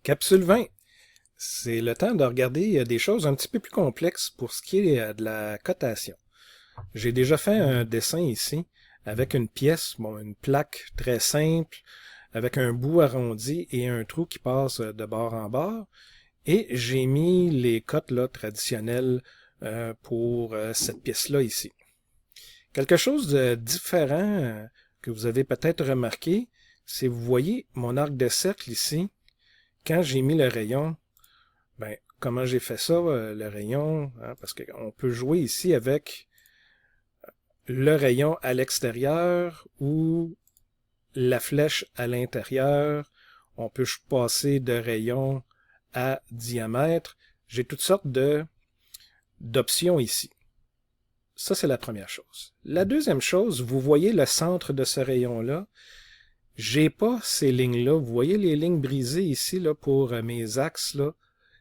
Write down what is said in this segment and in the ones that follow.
Capsule 20, c'est le temps de regarder des choses un petit peu plus complexes pour ce qui est de la cotation. J'ai déjà fait un dessin ici avec une pièce, une plaque très simple, avec un bout arrondi et un trou qui passe de bord en bord. Et j'ai mis les cotes là, traditionnelles pour cette pièce-là ici. Quelque chose de différent que vous avez peut-être remarqué, c'est vous voyez mon arc de cercle ici. Quand j'ai mis le rayon, comment j'ai fait ça, le rayon, hein, parce qu'on peut jouer ici avec le rayon à l'extérieur ou la flèche à l'intérieur. On peut passer de rayon à diamètre. J'ai toutes sortes d'options ici. Ça, c'est la première chose. La deuxième chose, vous voyez le centre de ce rayon-là. J'ai pas ces lignes-là. Vous voyez les lignes brisées ici là, pour mes axes là,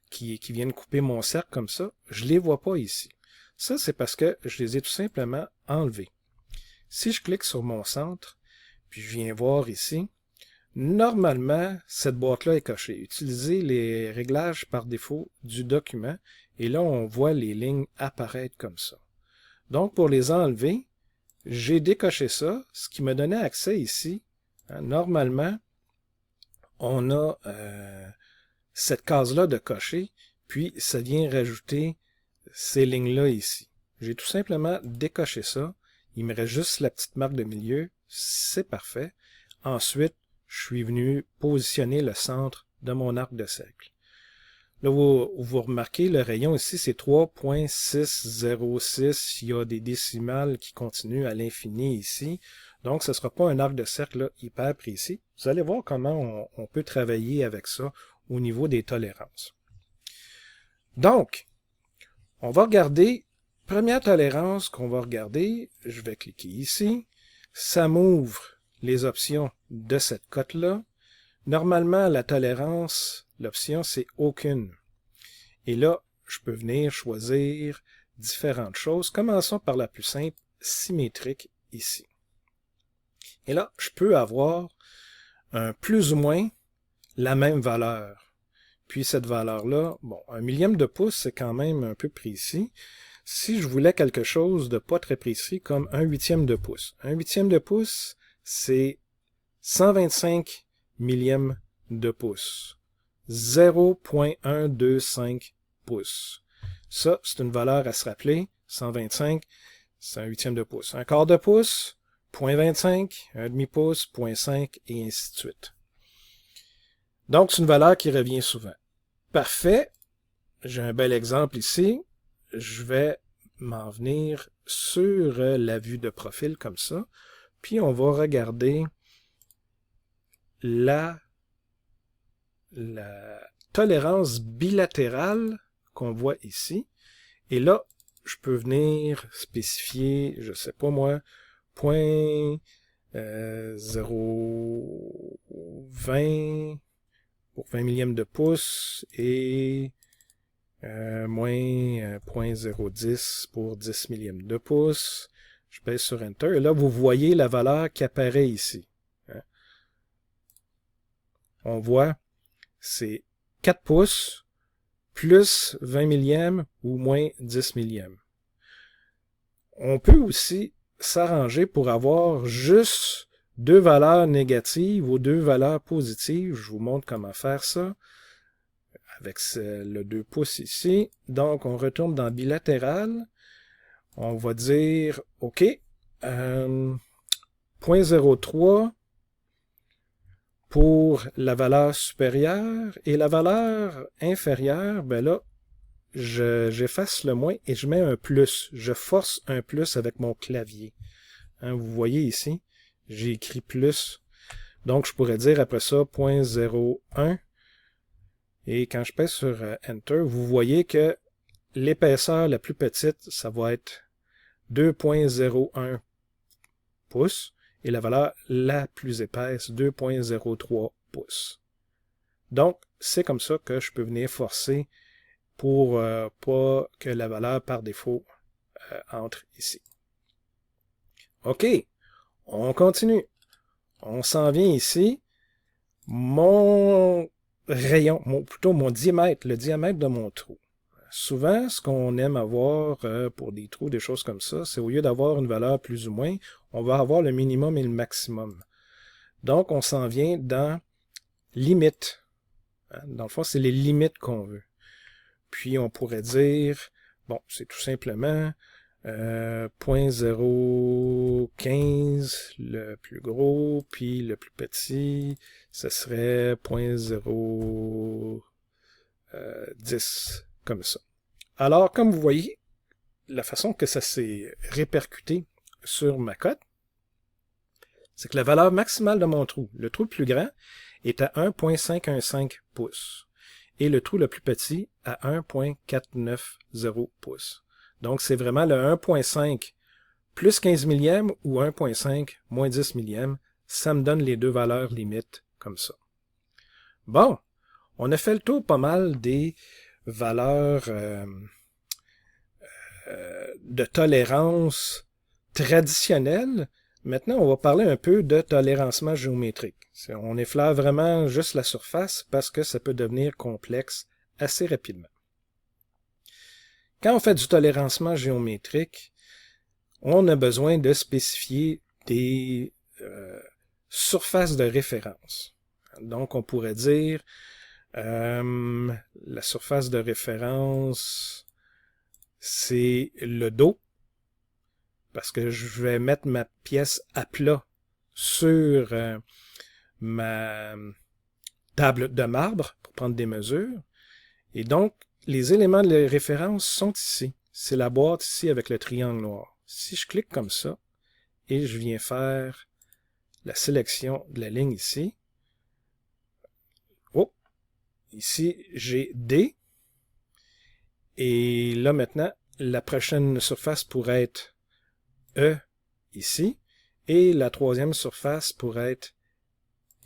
qui viennent couper mon cercle comme ça. Je les vois pas ici. Ça, c'est parce que je les ai tout simplement enlevés. Si je clique sur mon centre, puis je viens voir ici, normalement, cette boîte-là est cochée. Utilisez les réglages par défaut du document, et là, on voit les lignes apparaître comme ça. Donc, pour les enlever, j'ai décoché ça, ce qui me donnait accès ici. Normalement, on a cette case-là de cocher, puis ça vient rajouter ces lignes-là ici. J'ai tout simplement décoché ça. Il me reste juste la petite marque de milieu. C'est parfait. Ensuite, je suis venu positionner le centre de mon arc de cercle. Là, vous remarquez, le rayon ici, c'est 3.606. Il y a des décimales qui continuent à l'infini ici. Donc, ce ne sera pas un arc de cercle là, hyper précis. Vous allez voir comment on peut travailler avec ça au niveau des tolérances. Donc, on va regarder, première tolérance qu'on va regarder, je vais cliquer ici. Ça m'ouvre les options de cette cote-là. Normalement, la tolérance, l'option, c'est aucune. Et là, je peux venir choisir différentes choses. Commençons par la plus simple, symétrique, ici. Et là, je peux avoir un plus ou moins la même valeur. Puis cette valeur-là, un millième de pouce, c'est quand même un peu précis. Si je voulais quelque chose de pas très précis, comme un huitième de pouce. Un huitième de pouce, c'est 125 millièmes de pouce. 0.125 pouces. Ça, c'est une valeur à se rappeler. 125, c'est un huitième de pouce. Un quart de pouce, 0.25, un demi-pouce, 0.5, et ainsi de suite. Donc, c'est une valeur qui revient souvent. Parfait. J'ai un bel exemple ici. Je vais m'en venir sur la vue de profil comme ça. Puis, on va regarder la tolérance bilatérale qu'on voit ici. Et là, je peux venir spécifier, je sais pas moi, 0.020 pour 20 millièmes de pouce et moins 0.010 pour 10 millièmes de pouce. Je pèse sur Enter et là, vous voyez la valeur qui apparaît ici. On voit, c'est 4 pouces plus 20 millièmes ou moins 10 millièmes. On peut aussi s'arranger pour avoir juste deux valeurs négatives ou deux valeurs positives. Je vous montre comment faire ça avec le 2 pouces ici. Donc, on retourne dans bilatéral. On va dire, OK, 0.03 pour la valeur supérieure et la valeur inférieure, là, j'efface le moins et je mets un plus. Je force un plus avec mon clavier. Vous voyez ici, j'ai écrit plus. Donc, je pourrais dire après ça 0.01. Et quand je pèse sur Enter, vous voyez que l'épaisseur la plus petite, ça va être 2.01 pouces. Et la valeur la plus épaisse, 2.03 pouces. Donc, c'est comme ça que je peux venir forcer pour pas que la valeur par défaut entre ici. OK, on continue. On s'en vient ici. Mon rayon, plutôt mon diamètre, le diamètre de mon trou. Souvent, ce qu'on aime avoir pour des trous, des choses comme ça, c'est au lieu d'avoir une valeur plus ou moins, on va avoir le minimum et le maximum. Donc, on s'en vient dans limite. Dans le fond, c'est les limites qu'on veut. Puis, on pourrait dire, bon, c'est tout simplement 0.015, le plus gros, puis le plus petit, ce serait 0.010, comme ça. Alors, comme vous voyez, la façon que ça s'est répercuté sur ma cote, c'est que la valeur maximale de mon trou, le trou le plus grand, est à 1.515 pouces et le trou le plus petit à 1.490 pouces. Donc, c'est vraiment le 1.5 plus 15 millièmes ou 1.5 moins 10 millièmes. Ça me donne les deux valeurs limites comme ça. Bon, on a fait le tour pas mal des valeurs de tolérance traditionnelles. Maintenant, on va parler un peu de tolérancement géométrique. On effleure vraiment juste la surface parce que ça peut devenir complexe assez rapidement. Quand on fait du tolérancement géométrique, on a besoin de spécifier des surfaces de référence. Donc, on pourrait dire la surface de référence, c'est le dos, parce que je vais mettre ma pièce à plat sur ma table de marbre pour prendre des mesures. Et donc, les éléments de référence sont ici. C'est la boîte ici avec le triangle noir. Si je clique comme ça, et je viens faire la sélection de la ligne ici, oh, ici j'ai D, et là maintenant, la prochaine surface pourrait être E ici, et la troisième surface pourrait être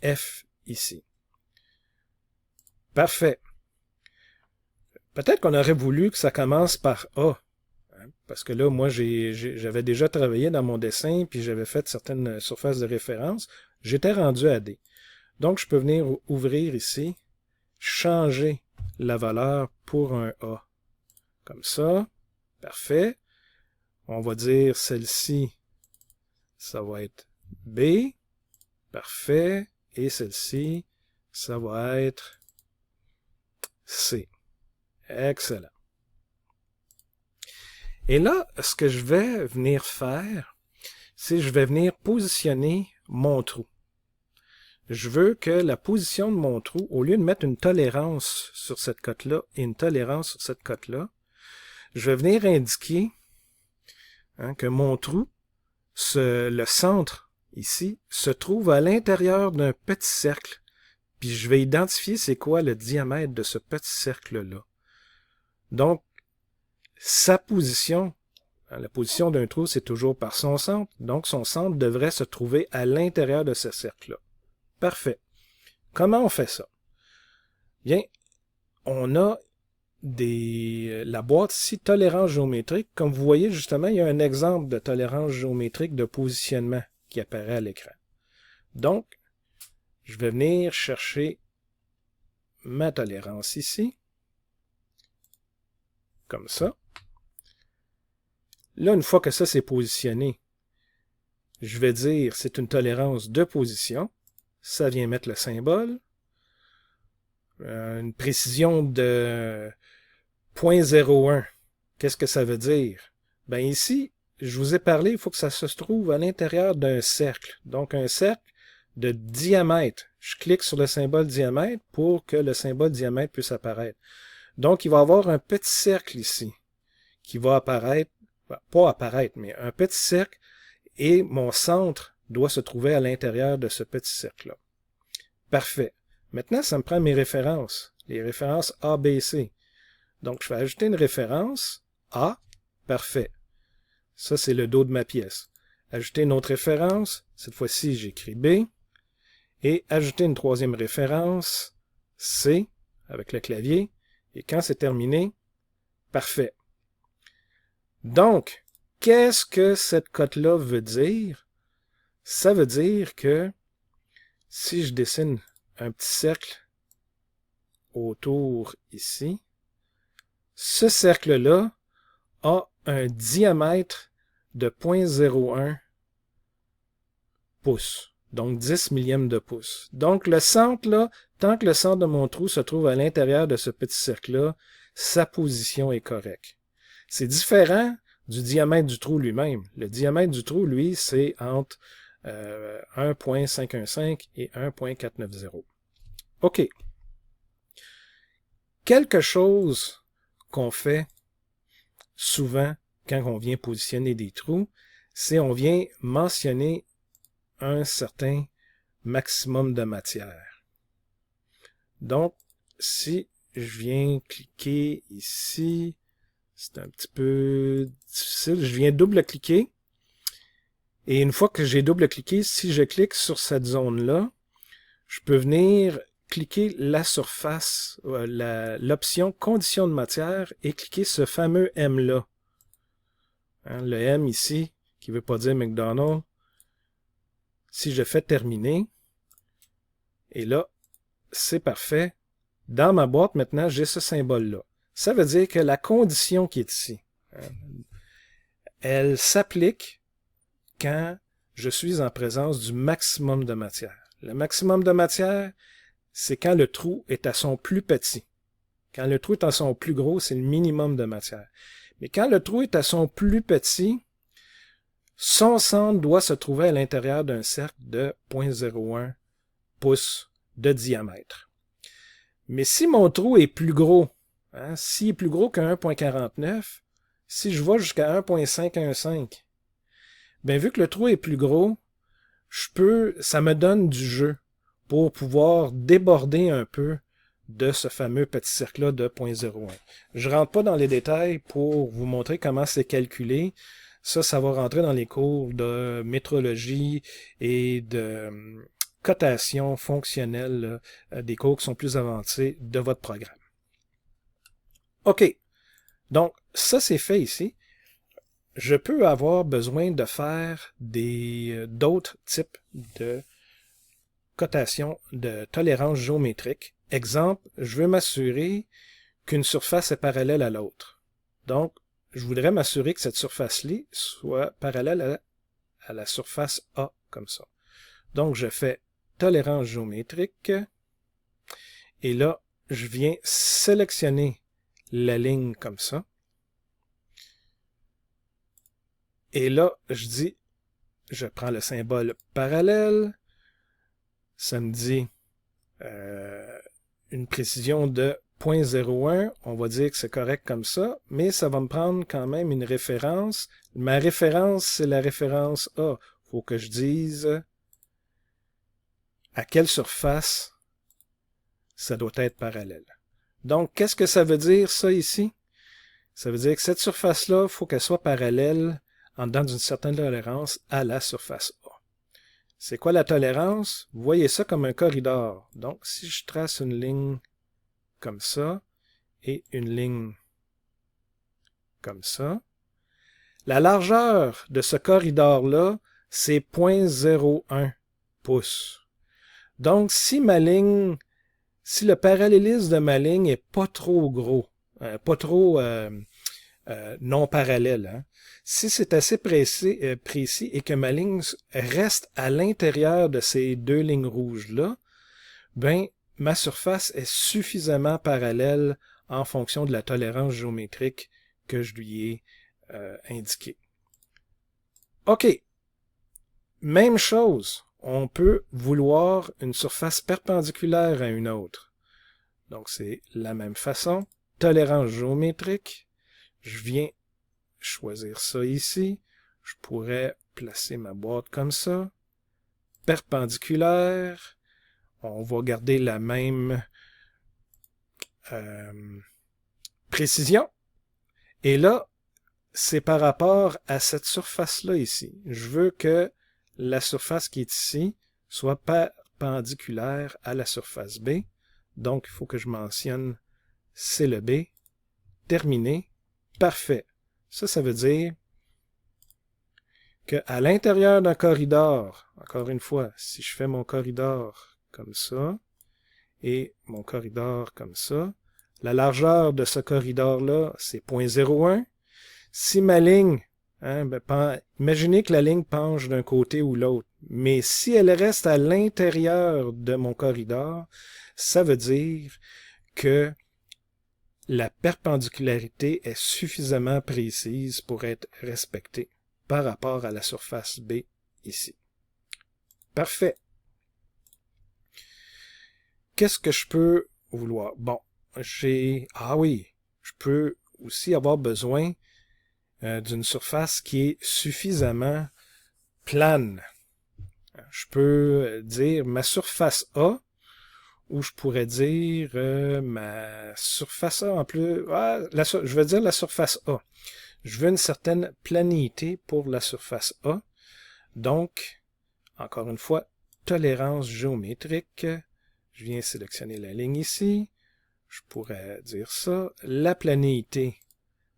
F ici. Parfait. Peut-être qu'on aurait voulu que ça commence par A, parce que là, moi, j'avais déjà travaillé dans mon dessin, puis j'avais fait certaines surfaces de référence. J'étais rendu à D. Donc, je peux venir ouvrir ici, changer la valeur pour un A. Comme ça. Parfait. On va dire celle-ci, ça va être B. Parfait. Et celle-ci, ça va être C. Excellent. Et là, ce que je vais venir faire, c'est que je vais venir positionner mon trou. Je veux que la position de mon trou, au lieu de mettre une tolérance sur cette cote-là et une tolérance sur cette cote-là, je vais venir indiquer que mon trou, le centre ici, se trouve à l'intérieur d'un petit cercle. Puis je vais identifier c'est quoi le diamètre de ce petit cercle-là. Donc, sa position, la position d'un trou, c'est toujours par son centre. Donc, son centre devrait se trouver à l'intérieur de ce cercle-là. Parfait. Comment on fait ça? Bien, on a la boîte ici, tolérance géométrique. Comme vous voyez, justement, il y a un exemple de tolérance géométrique de positionnement qui apparaît à l'écran. Donc, je vais venir chercher ma tolérance ici, comme ça. Là, une fois que ça s'est positionné, je vais dire c'est une tolérance de position. Ça vient mettre le symbole. Une précision de 0.01. Qu'est-ce que ça veut dire? Ben ici, je vous ai parlé, il faut que ça se trouve à l'intérieur d'un cercle. Donc un cercle de diamètre. Je clique sur le symbole diamètre pour que le symbole diamètre puisse apparaître. Donc il va y avoir un petit cercle ici qui va apparaître, pas apparaître, mais un petit cercle, et mon centre doit se trouver à l'intérieur de ce petit cercle-là. Parfait. Maintenant, ça me prend mes références, les références A, B, C. Donc, je vais ajouter une référence A. Parfait. Ça, c'est le dos de ma pièce. Ajouter une autre référence. Cette fois-ci, j'écris B. Et ajouter une troisième référence, C, avec le clavier. Et quand c'est terminé, parfait. Donc, qu'est-ce que cette cote-là veut dire? Ça veut dire que si je dessine un petit cercle autour ici, ce cercle-là a un diamètre de 0,01 pouces, donc 10 millièmes de pouce. Donc le centre, là, tant que le centre de mon trou se trouve à l'intérieur de ce petit cercle-là, sa position est correcte. C'est différent du diamètre du trou lui-même. Le diamètre du trou, lui, c'est entre 1,515 et 1,490. OK. Quelque chose qu'on fait souvent quand on vient positionner des trous, c'est on vient mentionner un certain maximum de matière. Donc, si je viens cliquer ici, c'est un petit peu difficile, je viens double-cliquer, et une fois que j'ai double-cliqué, si je clique sur cette zone-là, je peux venir cliquer la surface, l'option conditions de matière et cliquer ce fameux M-là. Hein, le M ici, qui ne veut pas dire McDonald's. Si je fais terminer, et là, c'est parfait. Dans ma boîte, maintenant, j'ai ce symbole-là. Ça veut dire que la condition qui est ici, hein, elle s'applique quand je suis en présence du maximum de matière. Le maximum de matière, c'est quand le trou est à son plus petit. Quand le trou est à son plus gros, c'est le minimum de matière. Mais quand le trou est à son plus petit, son centre doit se trouver à l'intérieur d'un cercle de 0,01 pouces de diamètre. Mais si mon trou est plus gros, hein, s'il est plus gros que 1,49, si je vais jusqu'à 1,515, bien vu que le trou est plus gros, ça me donne du jeu pour pouvoir déborder un peu de ce fameux petit cercle-là de 0,01. Je ne rentre pas dans les détails pour vous montrer comment c'est calculé. Ça va rentrer dans les cours de métrologie et de cotation fonctionnelle, des cours qui sont plus avancés de votre programme. OK. Donc, ça c'est fait ici. Je peux avoir besoin de faire d'autres types de cotation de tolérance géométrique. Exemple, je veux m'assurer qu'une surface est parallèle à l'autre. Donc, je voudrais m'assurer que cette surface-là soit parallèle à la surface A, comme ça. Donc, je fais tolérance géométrique. Et là, je viens sélectionner la ligne comme ça. Et là, je prends le symbole parallèle. Ça me dit une précision de 0,01. On va dire que c'est correct comme ça, mais ça va me prendre quand même une référence. Ma référence, c'est la référence A. Il faut que je dise à quelle surface ça doit être parallèle. Donc, qu'est-ce que ça veut dire, ça, ici? Ça veut dire que cette surface-là, il faut qu'elle soit parallèle en dedans d'une certaine tolérance à la surface A. C'est quoi la tolérance? Vous voyez ça comme un corridor. Donc, si je trace une ligne comme ça et une ligne comme ça, la largeur de ce corridor-là, c'est 0,01 pouces. Donc, si le parallélisme de ma ligne est pas trop gros, pas trop non parallèle, hein, si c'est assez précis et que ma ligne reste à l'intérieur de ces deux lignes rouges-là, ben, ma surface est suffisamment parallèle en fonction de la tolérance géométrique que je lui ai indiquée. OK. Même chose, on peut vouloir une surface perpendiculaire à une autre. Donc, c'est la même façon. Tolérance géométrique. Je viens choisir ça ici. Je pourrais placer ma boîte comme ça. Perpendiculaire. On va garder la même précision. Et là, c'est par rapport à cette surface-là ici. Je veux que la surface qui est ici soit perpendiculaire à la surface B. Donc, il faut que je mentionne c'est le B. Terminé. Parfait. Ça veut dire qu'à l'intérieur d'un corridor, encore une fois, si je fais mon corridor comme ça, et mon corridor comme ça. La largeur de ce corridor-là, c'est 0.01. Si ma ligne, imaginez que la ligne penche d'un côté ou l'autre, mais si elle reste à l'intérieur de mon corridor, ça veut dire que la perpendicularité est suffisamment précise pour être respectée par rapport à la surface B ici. Parfait. Qu'est-ce que je peux vouloir? Bon, ah oui, je peux aussi avoir besoin d'une surface qui est suffisamment plane. Je peux dire ma surface A, ou je pourrais dire ma surface A en plus. Je veux dire la surface A. Je veux une certaine planité pour la surface A. Donc, encore une fois, tolérance géométrique. Je viens sélectionner la ligne ici. Je pourrais dire ça. La planéité,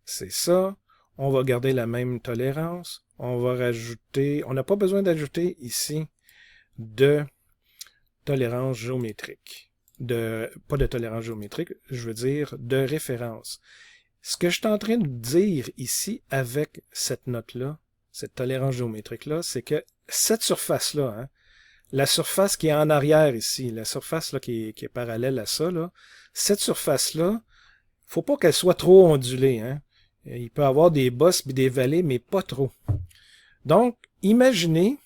c'est ça. On va garder la même tolérance. On va rajouter, on n'a pas besoin d'ajouter ici de tolérance géométrique. Pas de tolérance géométrique, je veux dire de référence. Ce que je suis en train de dire ici avec cette note-là, cette tolérance géométrique-là, c'est que cette surface-là, la surface qui est en arrière ici, la surface là, qui est parallèle à ça, là, cette surface-là, faut pas qu'elle soit trop ondulée. Il peut y avoir des bosses et des vallées, mais pas trop. Donc, imaginez,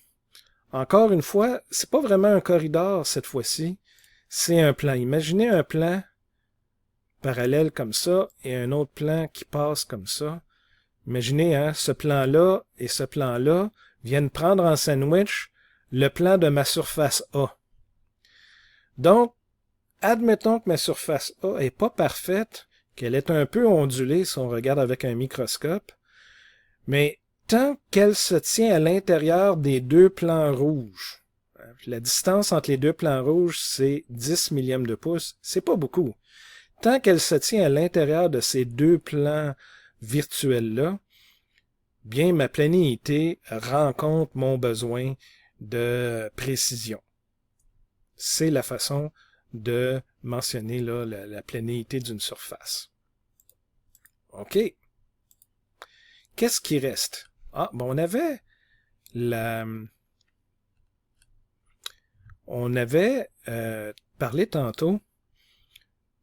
encore une fois, c'est pas vraiment un corridor cette fois-ci, c'est un plan. Imaginez un plan parallèle comme ça et un autre plan qui passe comme ça. Imaginez, ce plan-là et ce plan-là viennent prendre en sandwich le plan de ma surface A. Donc, admettons que ma surface A n'est pas parfaite, qu'elle est un peu ondulée si on regarde avec un microscope, mais tant qu'elle se tient à l'intérieur des deux plans rouges, la distance entre les deux plans rouges, c'est 10 millièmes de pouce, c'est pas beaucoup. Tant qu'elle se tient à l'intérieur de ces deux plans virtuels-là, bien ma planéité rencontre mon besoin de précision. C'est la façon de mentionner là, la planéité d'une surface. OK. Qu'est-ce qui reste? On avait parlé tantôt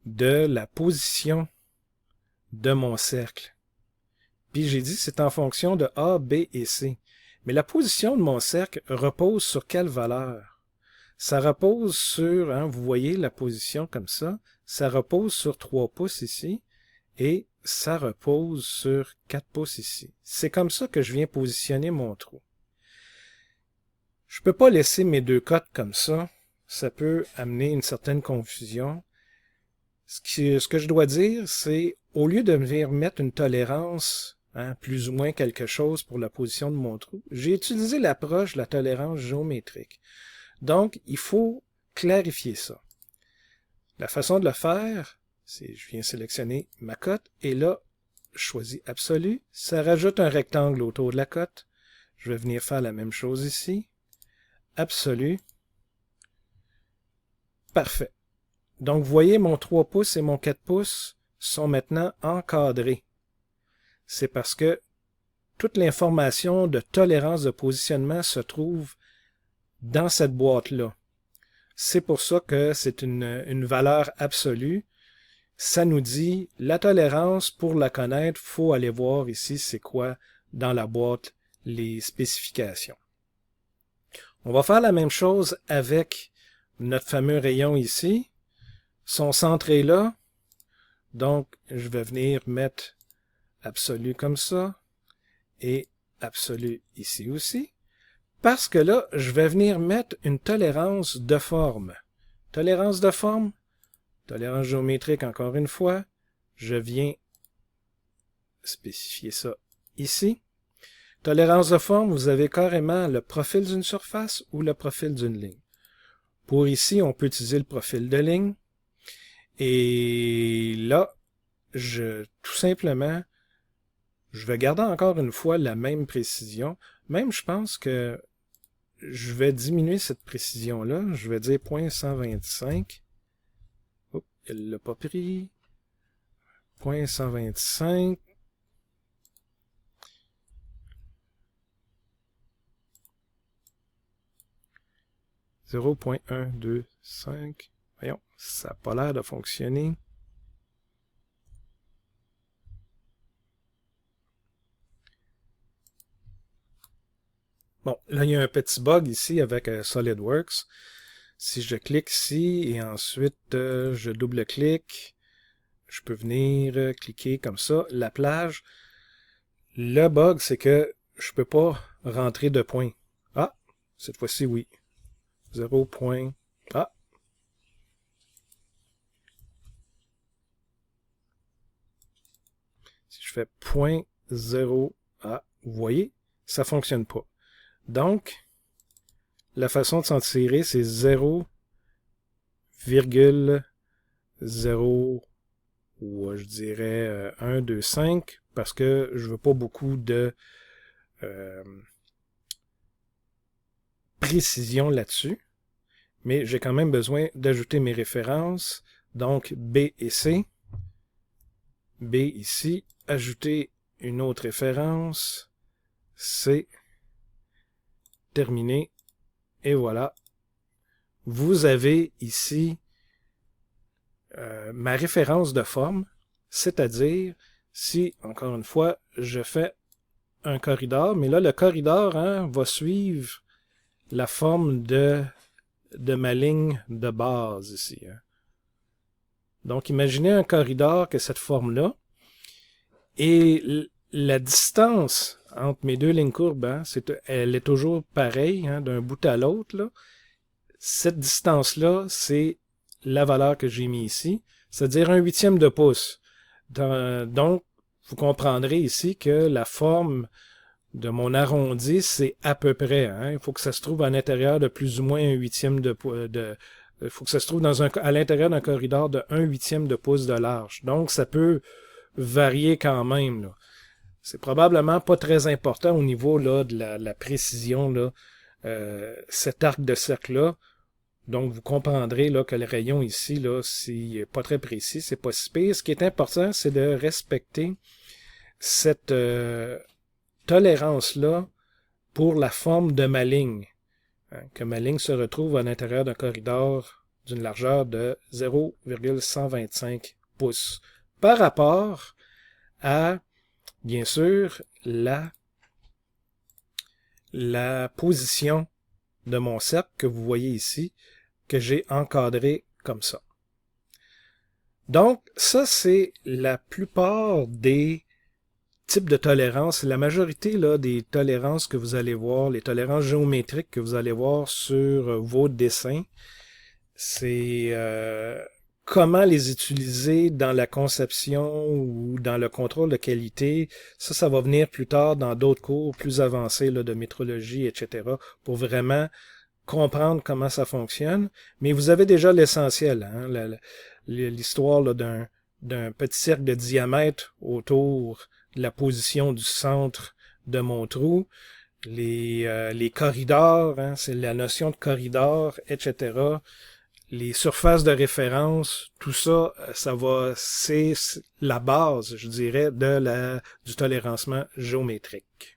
de la position de mon cercle. Puis j'ai dit c'est en fonction de A, B et C. Mais la position de mon cercle repose sur quelle valeur? Ça repose sur, vous voyez la position comme ça repose sur 3 pouces ici et ça repose sur 4 pouces ici. C'est comme ça que je viens positionner mon trou. Je ne peux pas laisser mes deux cotes comme ça. Ça peut amener une certaine confusion. Ce que je dois dire, c'est au lieu de venir mettre une tolérance, plus ou moins quelque chose pour la position de mon trou, j'ai utilisé l'approche de la tolérance géométrique. Donc, il faut clarifier ça. La façon de le faire, c'est je viens sélectionner ma cote et là, je choisis absolu. Ça rajoute un rectangle autour de la cote. Je vais venir faire la même chose ici. Absolu. Parfait. Donc, vous voyez, mon 3 pouces et mon 4 pouces sont maintenant encadrés. C'est parce que toute l'information de tolérance de positionnement se trouve dans cette boîte-là. C'est pour ça que c'est une valeur absolue. Ça nous dit, la tolérance, pour la connaître, il faut aller voir ici c'est quoi dans la boîte les spécifications. On va faire la même chose avec notre fameux rayon ici. Son centre est là. Donc, je vais venir mettre absolu comme ça et absolu ici aussi. Parce que là, je vais venir mettre une tolérance de forme. Tolérance de forme, tolérance géométrique encore une fois. Je viens spécifier ça ici. Tolérance de forme, vous avez carrément le profil d'une surface ou le profil d'une ligne. Pour ici, on peut utiliser le profil de ligne. Et là, tout simplement, je vais garder encore une fois la même précision. Même, je pense que je vais diminuer cette précision-là. Je vais dire 0.125. elle l'a pas pris. 0.125. « 0.125. Voyons, ça n'a pas l'air de fonctionner. Bon, là, il y a un petit bug ici avec SolidWorks. Si je clique ici et ensuite je double-clique, je peux venir cliquer comme ça, la plage. Le bug, c'est que je peux pas rentrer de points. Ah, cette fois-ci, oui. 0. Ah. Si je fais 0.0, ah, vous voyez, ça fonctionne pas. Donc, la façon de s'en tirer, c'est 0,0, ou je dirais 1, 2, 5, parce que je veux pas beaucoup de précision là-dessus. Mais j'ai quand même besoin d'ajouter mes références. Donc, B et C. B ici. Ajouter une autre référence. C. Terminé. Et voilà. Vous avez ici ma référence de forme. C'est-à-dire, si, encore une fois, je fais un corridor, mais là, le corridor va suivre la forme de ma ligne de base ici. Donc, imaginez un corridor qui a cette forme-là. Et la distance entre mes deux lignes courbes, elle est toujours pareille d'un bout à l'autre. Cette distance-là, c'est la valeur que j'ai mis ici, c'est-à-dire 1/8 de pouce. Donc, vous comprendrez ici que la forme de mon arrondi, c'est à peu près. Il faut que ça se trouve à l'intérieur de plus ou moins 1/8 de il faut que ça se trouve à l'intérieur d'un corridor de 1/8 de pouce de large. Donc, ça peut varier quand même. C'est probablement pas très important au niveau là, de la précision, là, cet arc de cercle-là. Donc, vous comprendrez là, que le rayon ici, là, c'est pas très précis, c'est pas si pire. Ce qui est important, c'est de respecter cette tolérance-là pour la forme de ma ligne. Que ma ligne se retrouve à l'intérieur d'un corridor d'une largeur de 0,125 pouces. Par rapport à, bien sûr, la position de mon cercle que vous voyez ici, que j'ai encadré comme ça. Donc, ça, c'est la plupart des types de tolérances. La majorité là, des tolérances que vous allez voir, les tolérances géométriques que vous allez voir sur vos dessins, c'est comment les utiliser dans la conception ou dans le contrôle de qualité. Ça va venir plus tard dans d'autres cours plus avancés là, de métrologie, etc., pour vraiment comprendre comment ça fonctionne. Mais vous avez déjà l'essentiel, l'histoire d'un petit cercle de diamètre autour de la position du centre de mon trou, les corridors, c'est la notion de corridor, etc., les surfaces de référence, tout ça, c'est la base, je dirais, du tolérancement géométrique.